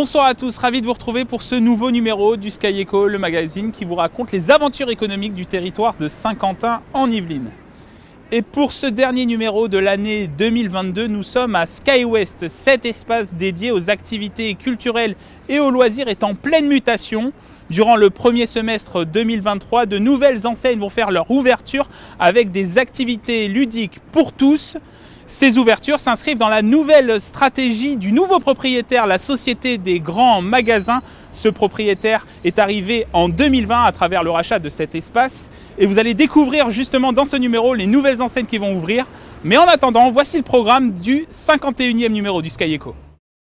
Bonsoir à tous, ravi de vous retrouver pour ce nouveau numéro du Sky Echo, le magazine qui vous raconte les aventures économiques du territoire de Saint-Quentin en Yvelines. Et pour ce dernier numéro de l'année 2022, nous sommes à SkyWest. Cet espace dédié aux activités culturelles et aux loisirs est en pleine mutation. Durant le premier semestre 2023, de nouvelles enseignes vont faire leur ouverture avec des activités ludiques pour tous. Ces ouvertures s'inscrivent dans la nouvelle stratégie du nouveau propriétaire, la Société des Grands Magasins. Ce propriétaire est arrivé en 2020 à travers le rachat de cet espace. Et vous allez découvrir justement dans ce numéro les nouvelles enseignes qui vont ouvrir. Mais en attendant, voici le programme du 51e numéro du Sky Echo.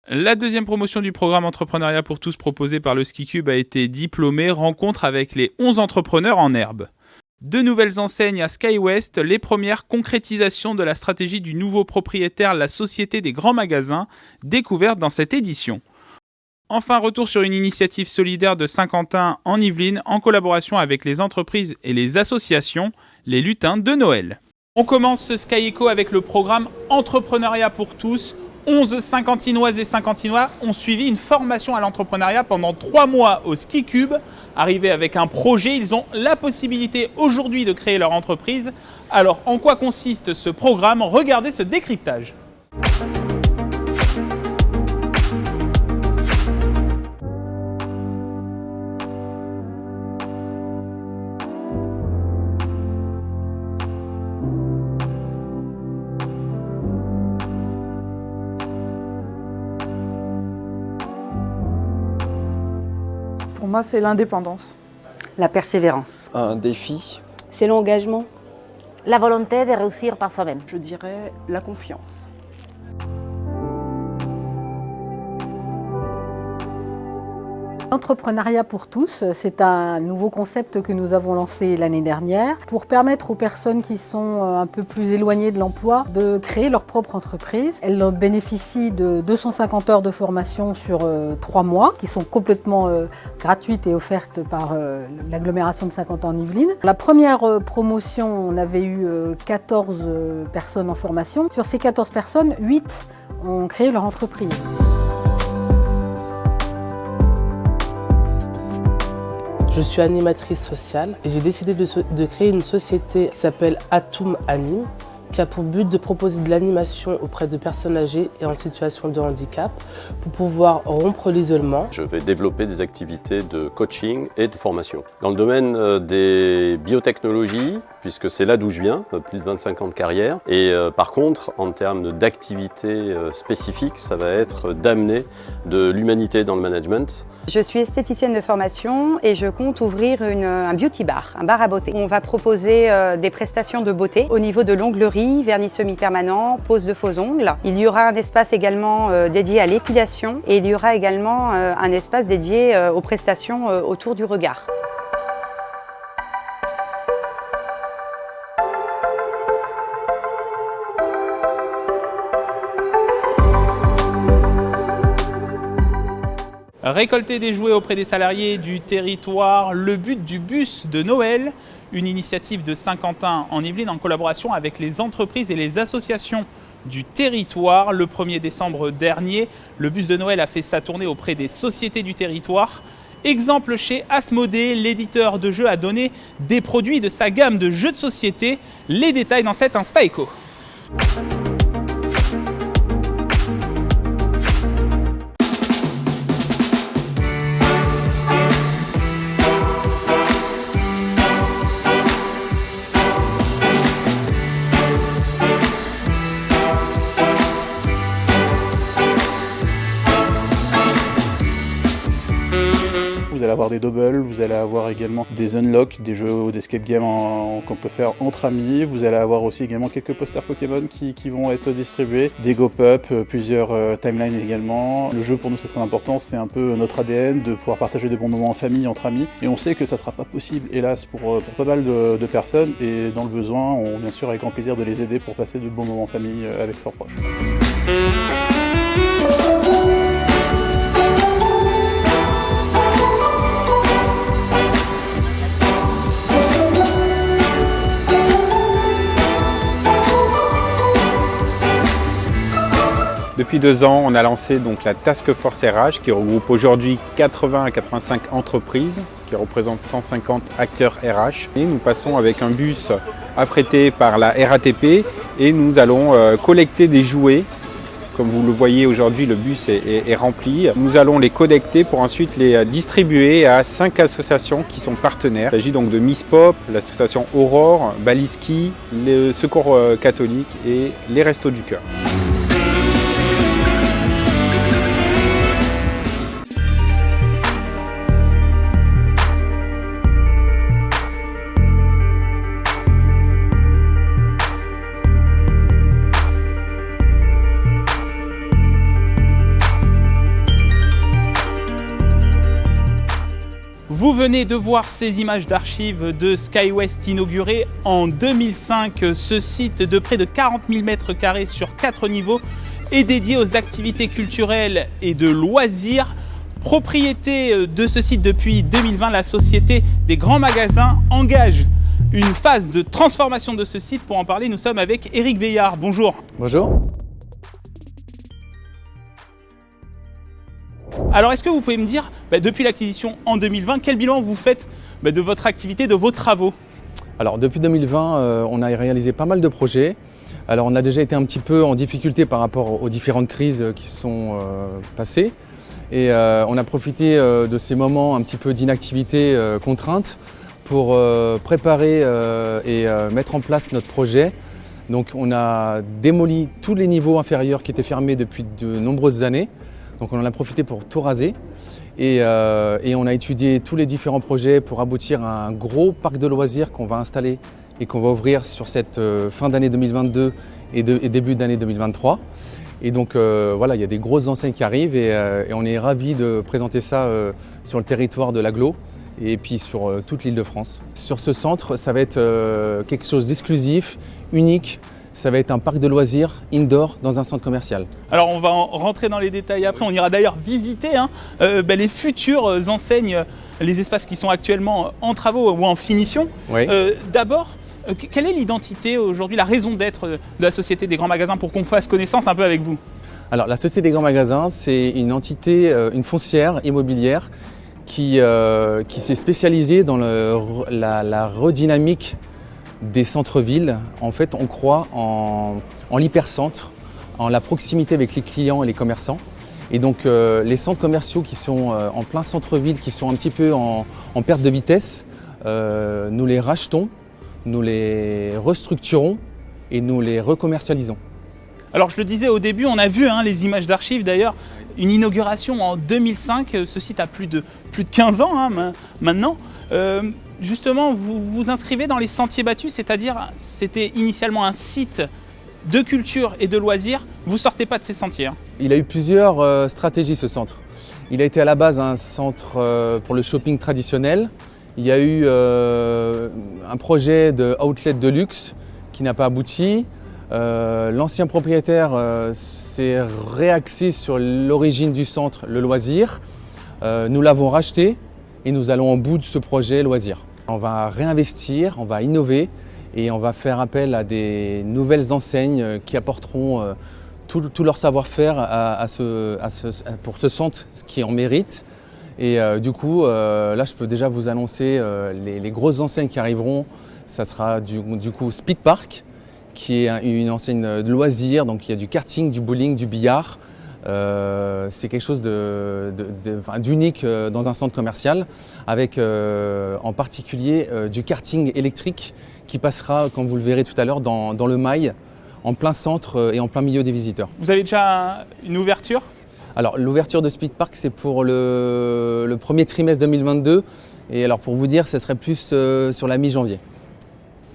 La deuxième promotion du programme Entrepreneuriat pour tous proposé par le Ski Cube a été diplômée. Rencontre avec les 11 entrepreneurs en herbe. Deux nouvelles enseignes à SkyWest, les premières concrétisations de la stratégie du nouveau propriétaire, la Société des Grands Magasins, découverte dans cette édition. Enfin, retour sur une initiative solidaire de Saint-Quentin en Yvelines en collaboration avec les entreprises et les associations, les lutins de Noël. On commence ce Sky Echo avec le programme Entrepreneuriat pour tous. 11 Saint-Quentinoises et Saint-Quentinois ont suivi une formation à l'entrepreneuriat pendant 3 mois au Ski Cube. Arrivés avec un projet, ils ont la possibilité aujourd'hui de créer leur entreprise. Alors, en quoi consiste ce programme? Regardez ce décryptage. Pour moi, c'est l'indépendance. La persévérance. Un défi. C'est l'engagement. La volonté de réussir par soi-même. Je dirais la confiance. L'entrepreneuriat pour tous, c'est un nouveau concept que nous avons lancé l'année dernière pour permettre aux personnes qui sont un peu plus éloignées de l'emploi de créer leur propre entreprise. Elles bénéficient de 250 heures de formation sur 3 mois qui sont complètement gratuites et offertes par l'agglomération de Saint-Quentin en Yvelines. La première promotion, on avait eu 14 personnes en formation. Sur ces 14 personnes, 8 ont créé leur entreprise. Je suis animatrice sociale et j'ai décidé de créer une société qui s'appelle Atum Anime, qui a pour but de proposer de l'animation auprès de personnes âgées et en situation de handicap pour pouvoir rompre l'isolement. Je vais développer des activités de coaching et de formation. Dans le domaine des biotechnologies, puisque c'est là d'où je viens, plus de 25 ans de carrière. Et par contre, en termes d'activités spécifiques, ça va être d'amener de l'humanité dans le management. Je suis esthéticienne de formation et je compte ouvrir un beauty bar, un bar à beauté. On va proposer des prestations de beauté au niveau de l'onglerie, vernis semi-permanent, pose de faux ongles. Il y aura un espace également dédié à l'épilation et il y aura également un espace dédié aux prestations autour du regard. Récolter des jouets auprès des salariés du territoire, le but du bus de Noël, une initiative de Saint-Quentin en Yvelines en collaboration avec les entreprises et les associations du territoire. Le 1er décembre dernier, le bus de Noël a fait sa tournée auprès des sociétés du territoire. Exemple chez Asmodée, l'éditeur de jeux a donné des produits de sa gamme de jeux de société. Les détails dans cet Insta Echo. Vous allez avoir des doubles, vous allez avoir également des unlocks, des jeux d'escape game qu'on peut faire entre amis. Vous allez avoir aussi également quelques posters Pokémon qui vont être distribués, des go-pop, plusieurs timelines également. Le jeu pour nous c'est très important, c'est un peu notre ADN de pouvoir partager des bons moments en famille, entre amis. Et on sait que ça ne sera pas possible, hélas, pour pas mal de personnes. Et dans le besoin, on bien sûr avec grand plaisir de les aider pour passer de bons moments en famille avec leurs proches. Depuis 2 ans, on a lancé donc la Task Force RH qui regroupe aujourd'hui 80 à 85 entreprises, ce qui représente 150 acteurs RH. Et nous passons avec un bus affrété par la RATP et nous allons collecter des jouets. Comme vous le voyez aujourd'hui, le bus est rempli. Nous allons les collecter pour ensuite les distribuer à 5 associations qui sont partenaires. Il s'agit donc de Miss Pop, l'association Aurore, Baliski, le Secours catholique et les Restos du Cœur. Vous venez de voir ces images d'archives de SkyWest inauguré en 2005. Ce site de près de 40 000 m² sur 4 niveaux est dédié aux activités culturelles et de loisirs. Propriété de ce site depuis 2020, la Société des Grands Magasins engage une phase de transformation de ce site. Pour en parler, nous sommes avec Éric Veillard. Bonjour. Bonjour. Alors, est-ce que vous pouvez me dire, depuis l'acquisition en 2020, quel bilan vous faites de votre activité, de vos travaux? Alors, depuis 2020, on a réalisé pas mal de projets. Alors, on a déjà été un petit peu en difficulté par rapport aux différentes crises qui sont passées. Et on a profité de ces moments un petit peu d'inactivité contrainte pour préparer et mettre en place notre projet. Donc, on a démoli tous les niveaux inférieurs qui étaient fermés depuis de nombreuses années. Donc on en a profité pour tout raser et on a étudié tous les différents projets pour aboutir à un gros parc de loisirs qu'on va installer et qu'on va ouvrir sur cette fin d'année 2022 et début d'année 2023. Et donc voilà, il y a des grosses enseignes qui arrivent et on est ravis de présenter ça sur le territoire de l'Agglo et puis sur toute l'île de France. Sur ce centre, ça va être quelque chose d'exclusif, unique. Ça va être un parc de loisirs indoor dans un centre commercial. Alors on va rentrer dans les détails après, on ira d'ailleurs visiter les futures enseignes, les espaces qui sont actuellement en travaux ou en finition. Oui. D'abord, quelle est l'identité aujourd'hui, la raison d'être de la Société des Grands Magasins pour qu'on fasse connaissance un peu avec vous? Alors la Société des Grands Magasins, c'est une entité, une foncière immobilière qui s'est spécialisée dans la redynamique des centres-villes. En fait, on croit en l'hypercentre, en la proximité avec les clients et les commerçants. Et donc, les centres commerciaux qui sont en plein centre-ville, qui sont un petit peu en perte de vitesse, nous les rachetons, nous les restructurons et nous les recommercialisons. Alors, je le disais au début, on a vu les images d'archives d'ailleurs, une inauguration en 2005, ce site a plus de 15 ans maintenant. Justement, vous vous inscrivez dans les sentiers battus, c'est-à-dire c'était initialement un site de culture et de loisirs. Vous ne sortez pas de ces sentiers. Il a eu plusieurs stratégies ce centre. Il a été à la base un centre pour le shopping traditionnel. Il y a eu un projet de outlet de luxe qui n'a pas abouti. L'ancien propriétaire s'est réaxé sur l'origine du centre, le loisir. Nous l'avons racheté et nous allons au bout de ce projet loisir. On va réinvestir, on va innover et on va faire appel à des nouvelles enseignes qui apporteront tout leur savoir-faire pour ce centre, ce qui en mérite. Et du coup, là je peux déjà vous annoncer les grosses enseignes qui arriveront. Ça sera du coup Speed Park, qui est une enseigne de loisirs, donc il y a du karting, du bowling, du billard. C'est quelque chose d'unique dans un centre commercial, avec en particulier du karting électrique qui passera, comme vous le verrez tout à l'heure, dans le Mail, en plein centre et en plein milieu des visiteurs. Vous avez déjà une ouverture? Alors l'ouverture de Speed Park, c'est pour le premier trimestre 2022, et alors pour vous dire, ça serait plus sur la mi-janvier.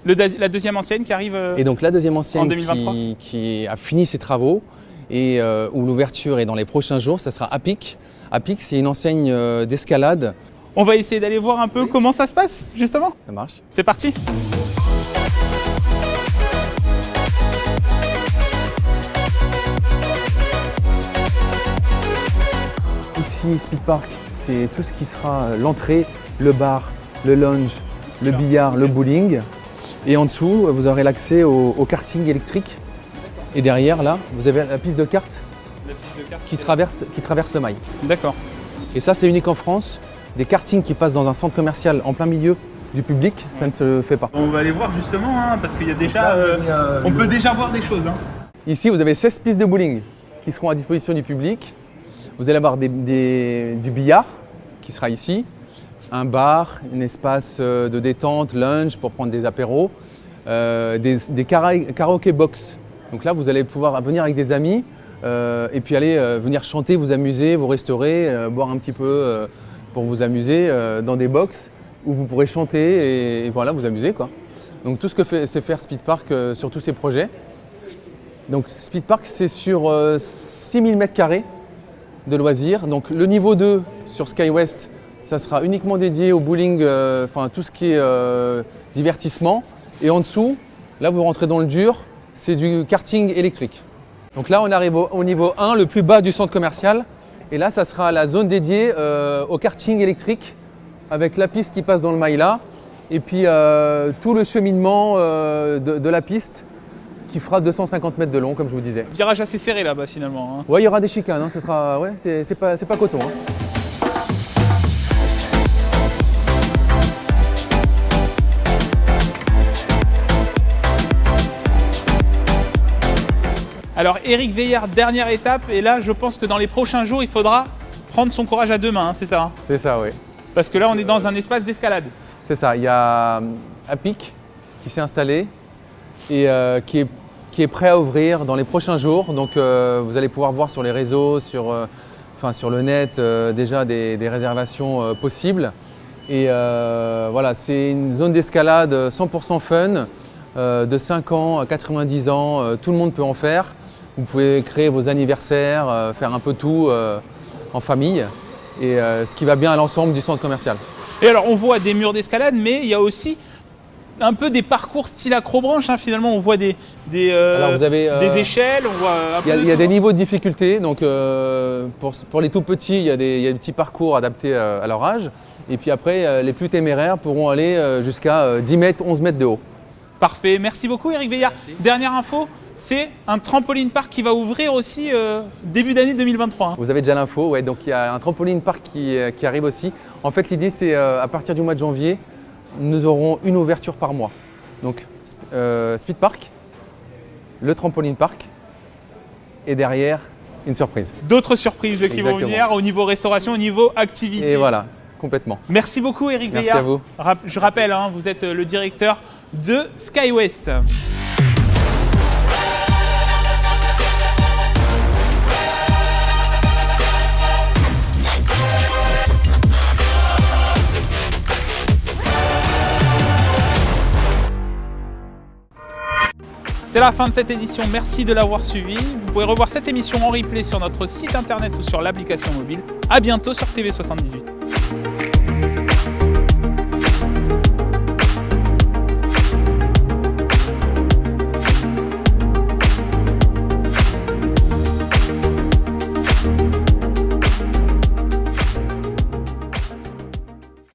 La deuxième enseigne qui arrive et donc la deuxième enseigne en 2023 qui a fini ses travaux et où l'ouverture est dans les prochains jours, ça sera Apic. Apic, c'est une enseigne d'escalade. On va essayer d'aller voir un peu comment ça se passe, justement. Ça marche. C'est parti. Ici, Speed Park, c'est tout ce qui sera l'entrée, le bar, le lounge, le billard, le bowling. Et en dessous, vous aurez l'accès au karting électrique. Et derrière, là, vous avez la piste de kart qui traverse le mail. D'accord. Et ça, c'est unique en France. Des kartings qui passent dans un centre commercial en plein milieu du public, ça ne se fait pas. On va aller voir justement, hein, parce qu'il y a déjà, on peut déjà voir des choses. Hein. Ici, vous avez 16 pistes de bowling qui seront à disposition du public. Vous allez avoir du billard qui sera ici, un bar, un espace de détente, lunch pour prendre des apéros, des karaoké box. Donc là, vous allez pouvoir venir avec des amis et puis aller venir chanter, vous amuser, vous restaurer, boire un petit peu pour vous amuser dans des box où vous pourrez chanter et voilà, vous amuser, quoi. Donc tout ce que c'est faire Speedpark sur tous ces projets. Donc Speedpark, c'est sur 6000 m² de loisirs. Donc le niveau 2 sur SkyWest, ça sera uniquement dédié au bowling, enfin tout ce qui est divertissement. Et en dessous, là vous rentrez dans le dur, c'est du karting électrique. Donc là on arrive au niveau 1, le plus bas du centre commercial. Et là ça sera la zone dédiée au karting électrique avec la piste qui passe dans le mail là. Et puis tout le cheminement de la piste qui fera 250 mètres de long, comme je vous disais. Virage assez serré là-bas finalement. Hein. Ouais, il y aura des chicanes, hein, ce sera, ouais, c'est pas coton. Hein. Alors Eric Veillard, dernière étape, et là je pense que dans les prochains jours il faudra prendre son courage à deux mains, hein, c'est ça hein. C'est ça, oui. Parce que là on est dans un espace d'escalade. C'est ça, il y a Apic qui s'est installé et qui est prêt à ouvrir dans les prochains jours. Donc vous allez pouvoir voir sur les réseaux, sur le net déjà des réservations possibles. Et voilà, c'est une zone d'escalade 100% fun, de 5 ans à 90 ans, tout le monde peut en faire. Vous pouvez créer vos anniversaires, faire un peu tout en famille, et ce qui va bien à l'ensemble du centre commercial. Et alors on voit des murs d'escalade, mais il y a aussi un peu des parcours style acrobranche, hein, finalement on voit des échelles, on voit un peu il y a des niveaux de difficulté, donc pour les tout petits, il y a des petits parcours adaptés à leur âge, et puis après les plus téméraires pourront aller jusqu'à 10 mètres, 11 mètres de haut. Parfait, merci beaucoup Eric Veillard. Merci. Dernière info, c'est un trampoline park qui va ouvrir aussi début d'année 2023. Hein. Vous avez déjà l'info, ouais, donc il y a un trampoline park qui arrive aussi. En fait l'idée c'est à partir du mois de janvier, nous aurons une ouverture par mois. Donc Speedpark, le trampoline park et derrière une surprise. D'autres surprises qui vont venir au niveau restauration, au niveau activité. Et voilà, complètement. Merci beaucoup Eric Merci Veillard. à vous. Je rappelle, hein, vous êtes le directeur de SkyWest. C'est la fin de cette édition, merci de l'avoir suivi. Vous pouvez revoir cette émission en replay sur notre site internet ou sur l'application mobile. A bientôt sur TV78.